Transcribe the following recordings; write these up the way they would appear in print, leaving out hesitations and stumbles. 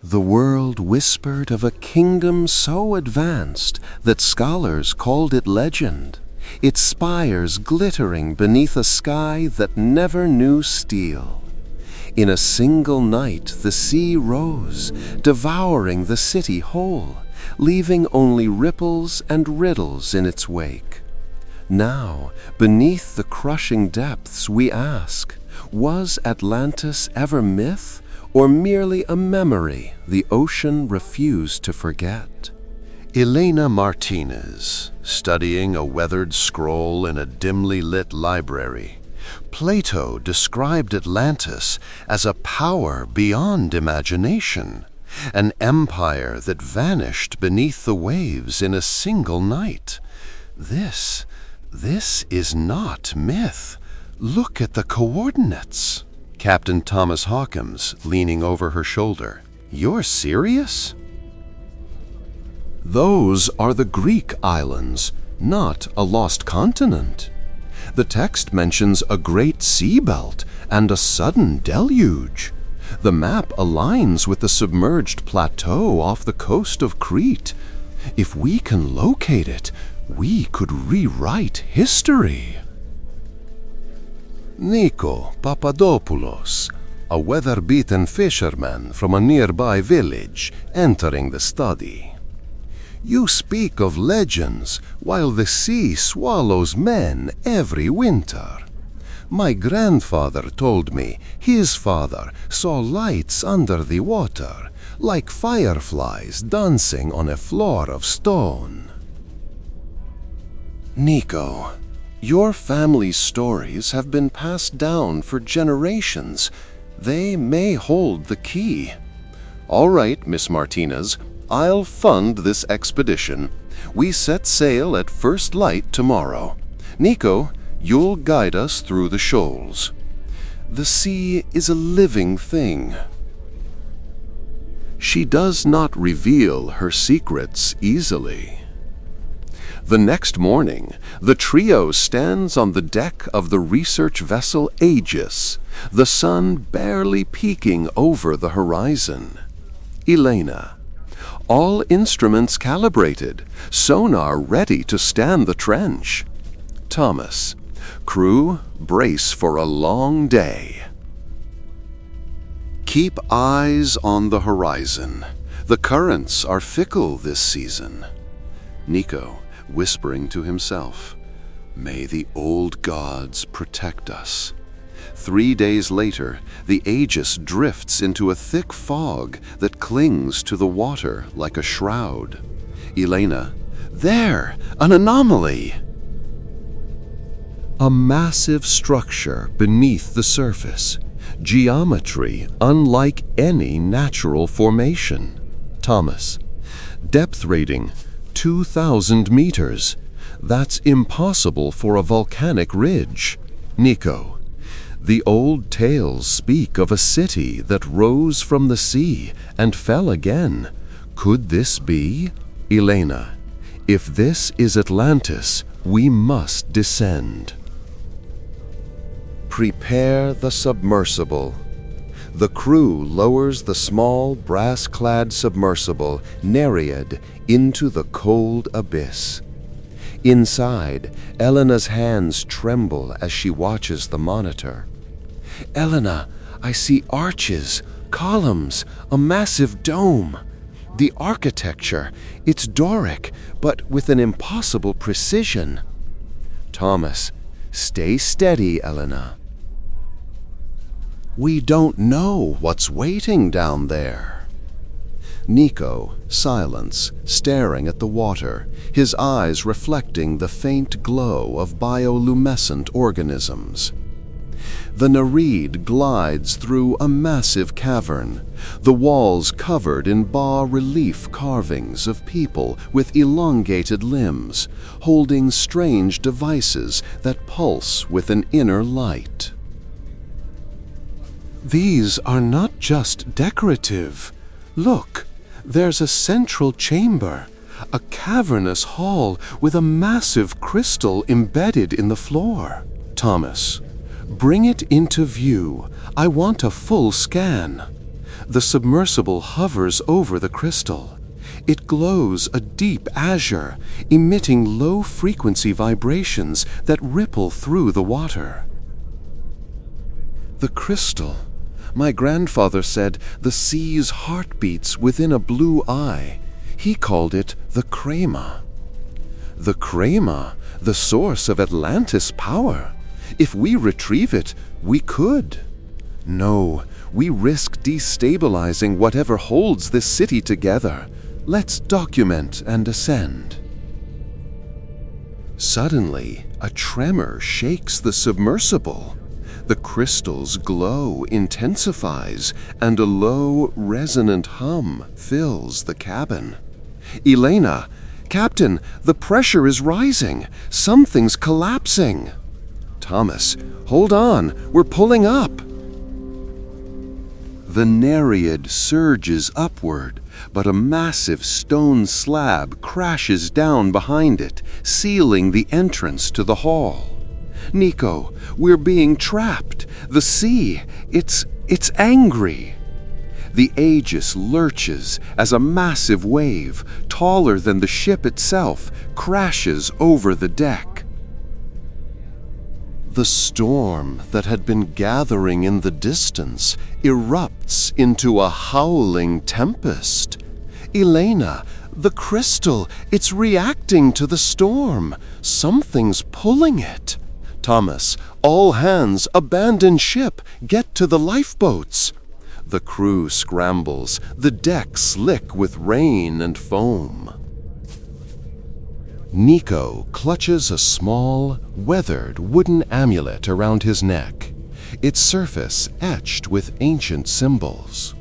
The world whispered of a kingdom so advanced that scholars called it legend, its spires glittering beneath a sky that never knew steel. In a single night the sea rose, devouring the city whole, leaving only ripples and riddles in its wake. Now, beneath the crushing depths we ask, was Atlantis ever myth, or merely a memory the ocean refused to forget? Elena Martinez, studying a weathered scroll in a dimly lit library. Plato described Atlantis as a power beyond imagination, an empire that vanished beneath the waves in a single night. This is not myth. Look at the coordinates. Captain Thomas Hawkins, leaning over her shoulder. You're serious? Those are the Greek islands, not a lost continent. The text mentions a great seabelt and a sudden deluge. The map aligns with the submerged plateau off the coast of Crete. If we can locate it, we could rewrite history. Niko Papadopoulos, a weather-beaten fisherman from a nearby village, entering the study. You speak of legends while the sea swallows men every winter. My grandfather told me his father saw lights under the water, like fireflies dancing on a floor of stone. Niko, your family's stories have been passed down for generations. They may hold the key. All right, Miss Martinez, I'll fund this expedition. We set sail at first light tomorrow. Niko, you'll guide us through the shoals. The sea is a living thing. She does not reveal her secrets easily. The next morning, the trio stands on the deck of the research vessel Aegis, the sun barely peeking over the horizon. Elena. All instruments calibrated, sonar ready to stand the trench. Thomas. Crew, brace for a long day. Keep eyes on the horizon. The currents are fickle this season. Niko, whispering to himself, may the old gods protect us. 3 days later, the Aegis drifts into a thick fog that clings to the water like a shroud. Elena, there, an anomaly! A massive structure beneath the surface, geometry unlike any natural formation. Thomas, depth rating 2,000 meters. That's impossible for a volcanic ridge. Niko, the old tales speak of a city that rose from the sea and fell again. Could this be? Elena, if this is Atlantis, we must descend. Prepare the submersible. The crew lowers the small brass-clad submersible, Nereid, into the cold abyss. Inside, Elena's hands tremble as she watches the monitor. Elena, I see arches, columns, a massive dome. The architecture, it's Doric, but with an impossible precision. Thomas, stay steady, Elena. We don't know what's waiting down there. Niko, silence, staring at the water, his eyes reflecting the faint glow of bioluminescent organisms. The Nereid glides through a massive cavern, the walls covered in bas-relief carvings of people with elongated limbs, holding strange devices that pulse with an inner light. These are not just decorative. Look, there's a central chamber, a cavernous hall with a massive crystal embedded in the floor. Thomas, bring it into view. I want a full scan. The submersible hovers over the crystal. It glows a deep azure, emitting low-frequency vibrations that ripple through the water. The crystal. My grandfather said the sea's heart beats within a blue eye. He called it the crema. The crema, the source of Atlantis power. If we retrieve it, we could. No, we risk destabilizing whatever holds this city together. Let's document and ascend. Suddenly, a tremor shakes the submersible. The crystal's glow intensifies, and a low, resonant hum fills the cabin. Elena, Captain, the pressure is rising. Something's collapsing. Thomas, hold on, we're pulling up. The Nereid surges upward, but a massive stone slab crashes down behind it, sealing the entrance to the hall. Niko, we're being trapped. The sea, it's angry. The Aegis lurches as a massive wave, taller than the ship itself, crashes over the deck. The storm that had been gathering in the distance erupts into a howling tempest. Elena, the crystal, it's reacting to the storm. Something's pulling it. Thomas, all hands, abandon ship, get to the lifeboats. The crew scrambles, the deck slick with rain and foam. Niko clutches a small, weathered wooden amulet around his neck, its surface etched with ancient symbols.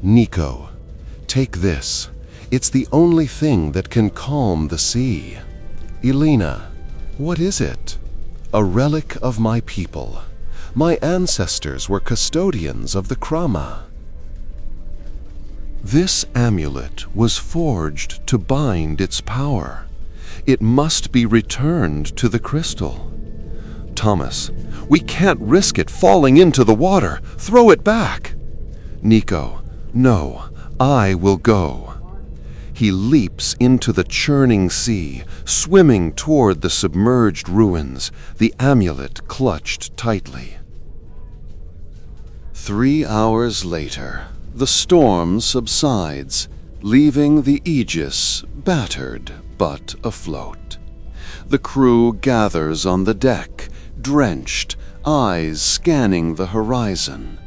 Niko, take this. It's the only thing that can calm the sea. Elena, what is it? A relic of my people. My ancestors were custodians of the Krama. This amulet was forged to bind its power. It must be returned to the crystal. Thomas, we can't risk it falling into the water. Throw it back. Niko, no, I will go. He leaps into the churning sea, swimming toward the submerged ruins, the amulet clutched tightly. 3 hours later, the storm subsides, leaving the Aegis battered but afloat. The crew gathers on the deck, drenched, eyes scanning the horizon.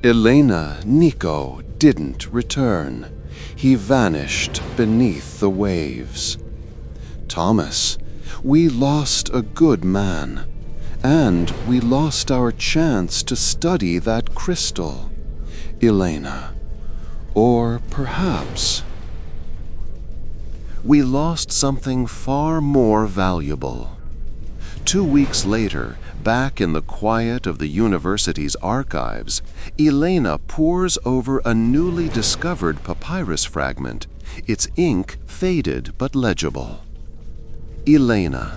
Elena Niko didn't return. He vanished beneath the waves. Thomas, we lost a good man, and we lost our chance to study that crystal. Elena, or perhaps we lost something far more valuable. 2 weeks later, back in the quiet of the university's archives, Elena pores over a newly discovered papyrus fragment, its ink faded but legible. Elena,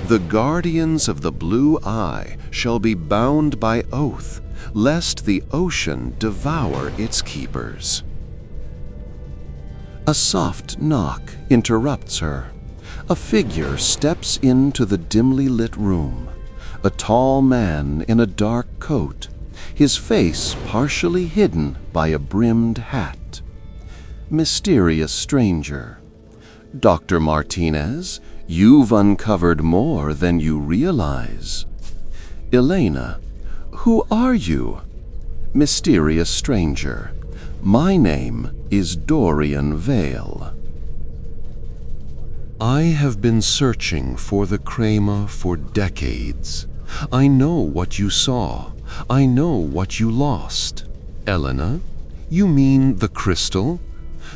the guardians of the blue eye shall be bound by oath, lest the ocean devour its keepers. A soft knock interrupts her. A figure steps into the dimly lit room. A tall man in a dark coat, his face partially hidden by a brimmed hat. Mysterious stranger. Dr. Martinez, you've uncovered more than you realize. Elena, who are you? Mysterious stranger. My name is Dorian Vale. I have been searching for the Crema for decades. I know what you saw. I know what you lost. Elena, you mean the crystal?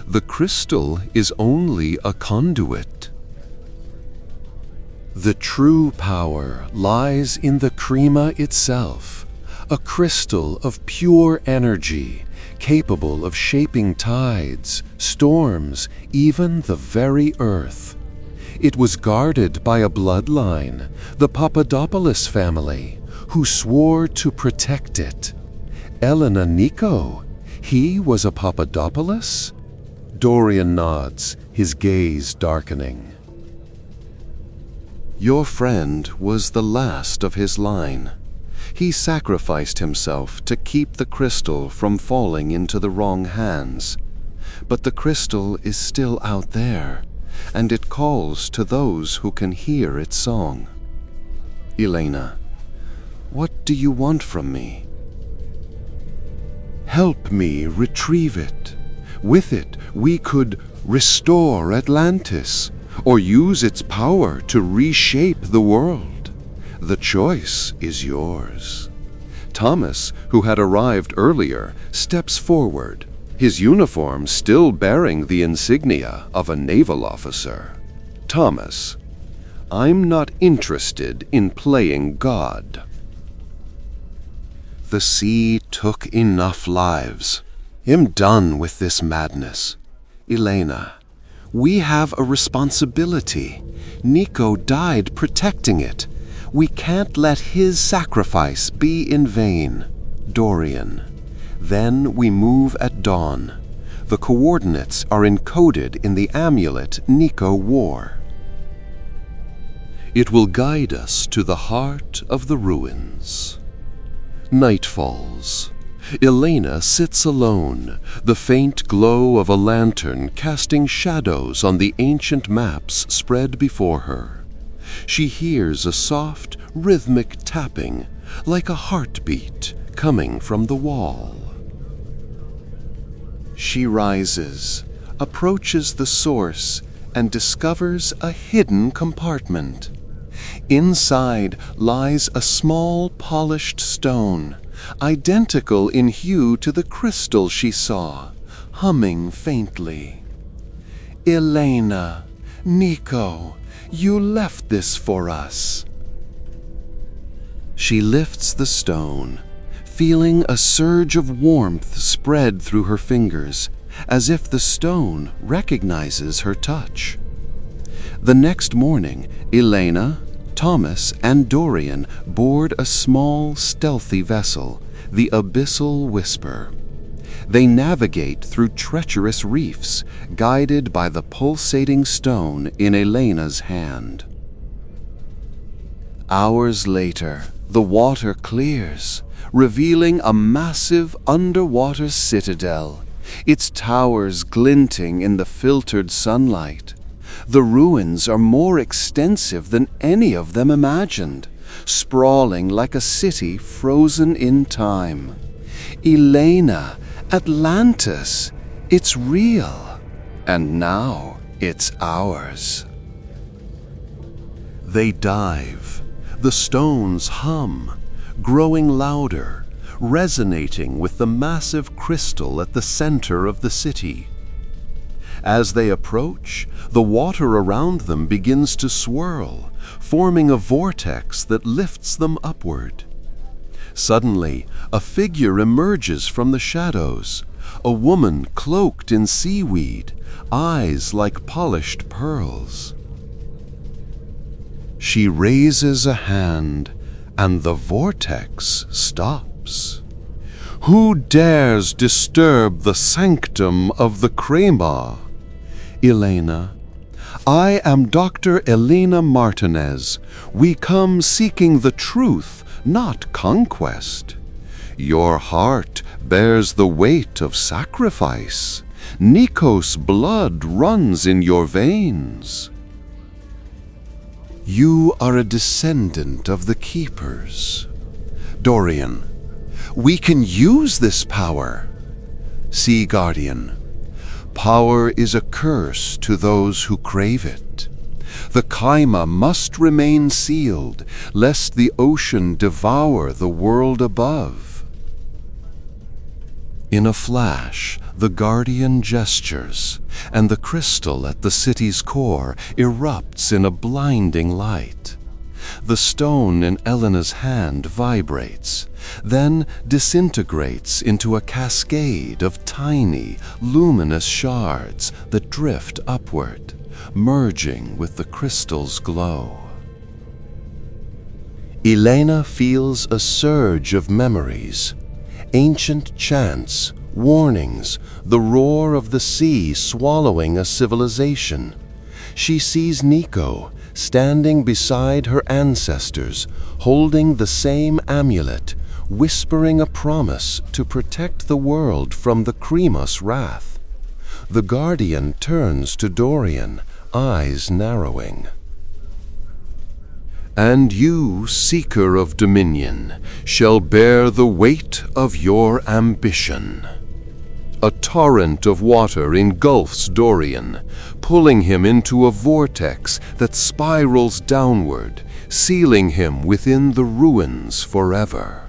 The crystal is only a conduit. The true power lies in the Crema itself, a crystal of pure energy, capable of shaping tides, storms, even the very earth. It was guarded by a bloodline, the Papadopoulos family, who swore to protect it. Elena Niko, He was a Papadopoulos? Dorian nods, his gaze darkening. Your friend was the last of his line. He sacrificed himself to keep the crystal from falling into the wrong hands. But the crystal is still out there, and it calls to those who can hear its song. Elena, what do you want from me? Help me retrieve it. With it, we could restore Atlantis, or use its power to reshape the world. The choice is yours. Thomas, who had arrived earlier, steps forward, his uniform still bearing the insignia of a naval officer. Thomas, I'm not interested in playing God. The sea took enough lives. I'm done with this madness. Elena, we have a responsibility. Niko died protecting it. We can't let his sacrifice be in vain. Dorian. Then we move at dawn. The coordinates are encoded in the amulet Niko wore. It will guide us to the heart of the ruins. Night falls. Elena sits alone, the faint glow of a lantern casting shadows on the ancient maps spread before her. She hears a soft, rhythmic tapping, like a heartbeat coming from the wall. She rises, approaches the source, and discovers a hidden compartment. Inside lies a small polished stone, identical in hue to the crystal she saw, humming faintly. Elena, Niko, you left this for us. She lifts the stone, feeling a surge of warmth spread through her fingers, as if the stone recognizes her touch. The next morning, Elena, Thomas, and Dorian board a small, stealthy vessel, the Abyssal Whisper. They navigate through treacherous reefs, guided by the pulsating stone in Elena's hand. Hours later, the water clears, revealing a massive underwater citadel, its towers glinting in the filtered sunlight. The ruins are more extensive than any of them imagined, sprawling like a city frozen in time. Elena, Atlantis, it's real, and now it's ours. They dive. The stones hum, growing louder, resonating with the massive crystal at the center of the city. As they approach, the water around them begins to swirl, forming a vortex that lifts them upward. Suddenly, a figure emerges from the shadows, a woman cloaked in seaweed, eyes like polished pearls. She raises a hand, and the vortex stops. Who dares disturb the sanctum of the Crema? Elena, I am Dr. Elena Martinez. We come seeking the truth, not conquest. Your heart bears the weight of sacrifice. Nikos' blood runs in your veins. You are a descendant of the Keepers. Dorian, we can use this power. Sea Guardian, power is a curse to those who crave it. The Kaima must remain sealed, lest the ocean devour the world above. In a flash, the Guardian gestures, and the crystal at the city's core erupts in a blinding light. The stone in Elena's hand vibrates, then disintegrates into a cascade of tiny, luminous shards that drift upward, merging with the crystal's glow. Elena feels a surge of memories, ancient chants, warnings, the roar of the sea swallowing a civilization. She sees Niko standing beside her ancestors, holding the same amulet, whispering a promise to protect the world from the Cremos wrath. The guardian turns to Dorian, eyes narrowing. And you, seeker of dominion, shall bear the weight of your ambition. A torrent of water engulfs Dorian, pulling him into a vortex that spirals downward, sealing him within the ruins forever.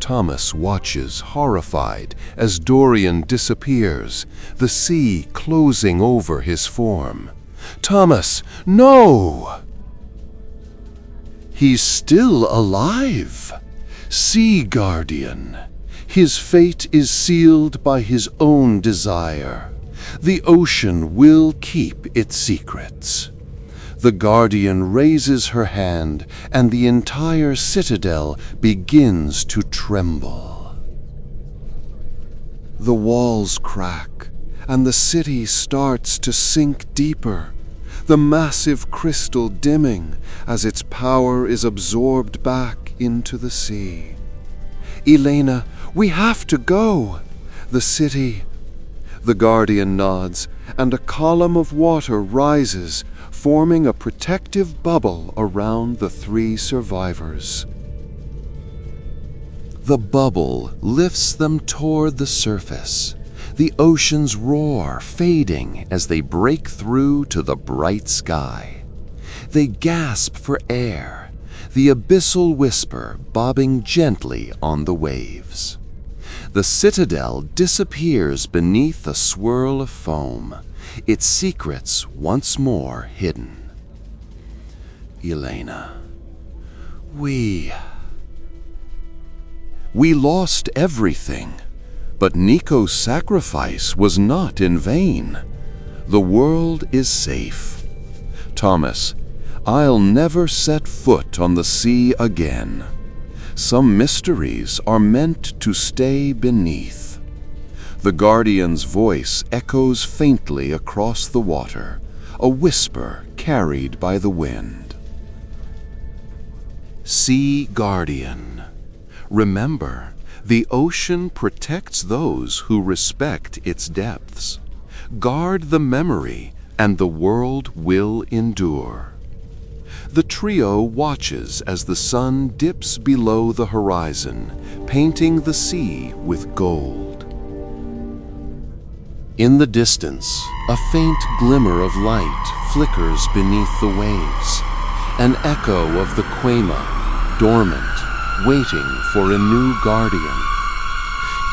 Thomas watches horrified as Dorian disappears, the sea closing over his form. Thomas, no! He's still alive. Sea Guardian. His fate is sealed by his own desire. The ocean will keep its secrets. The Guardian raises her hand, and the entire citadel begins to tremble. The walls crack, and the city starts to sink deeper, the massive crystal dimming as its power is absorbed back into the sea. Elena, we have to go. The city. The Guardian nods, and a column of water rises, forming a protective bubble around the 3 survivors. The bubble lifts them toward the surface. The oceans roar, fading as they break through to the bright sky. They gasp for air, the abyssal whisper bobbing gently on the waves. The citadel disappears beneath a swirl of foam, its secrets once more hidden. Elena, we lost everything. But Niko's sacrifice was not in vain. The world is safe. Thomas, I'll never set foot on the sea again. Some mysteries are meant to stay beneath. The Guardian's voice echoes faintly across the water, a whisper carried by the wind. Sea Guardian, remember, the ocean protects those who respect its depths. Guard the memory, and the world will endure. The trio watches as the sun dips below the horizon, painting the sea with gold. In the distance, a faint glimmer of light flickers beneath the waves, an echo of the Quema, dormant, waiting for a new guardian.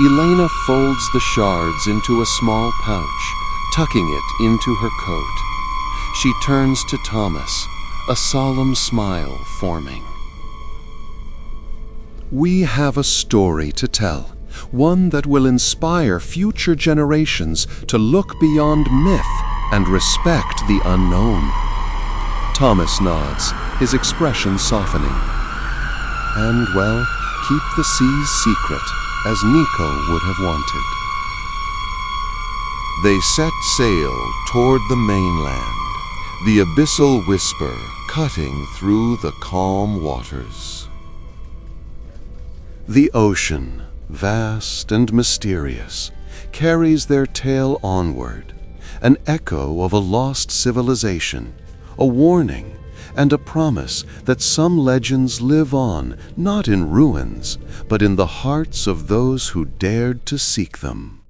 Elena folds the shards into a small pouch, tucking it into her coat. She turns to Thomas, a solemn smile forming. We have a story to tell, one that will inspire future generations to look beyond myth and respect the unknown. Thomas nods, his expression softening. And, well, keep the sea's secret, as Niko would have wanted. They set sail toward the mainland, the abyssal whisper cutting through the calm waters. The ocean, vast and mysterious, carries their tale onward, an echo of a lost civilization, a warning, and a promise that some legends live on, not in ruins, but in the hearts of those who dared to seek them.